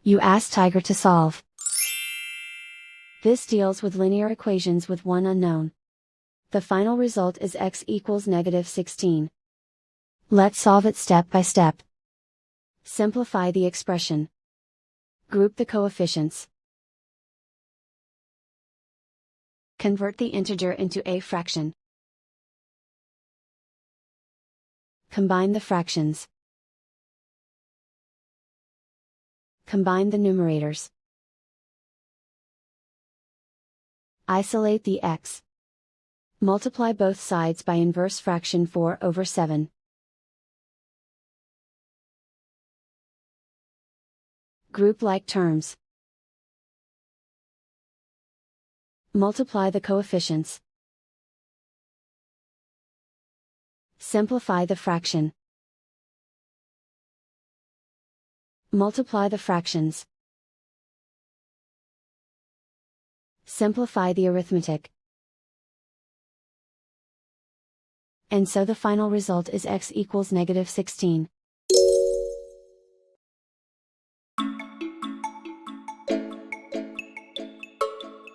You ask Tiger to solve. This deals with linear equations with one unknown. The final result is x equals -16. Let's solve it step by step. Simplify the expression. Group the coefficients. Convert the integer into a fraction. Combine the fractions. Combine the numerators. Isolate the x. Multiply both sides by inverse fraction 4/7. Group like terms. Multiply the coefficients. Simplify the fraction. Multiply the fractions. Simplify the arithmetic. And so the final result is x equals -16.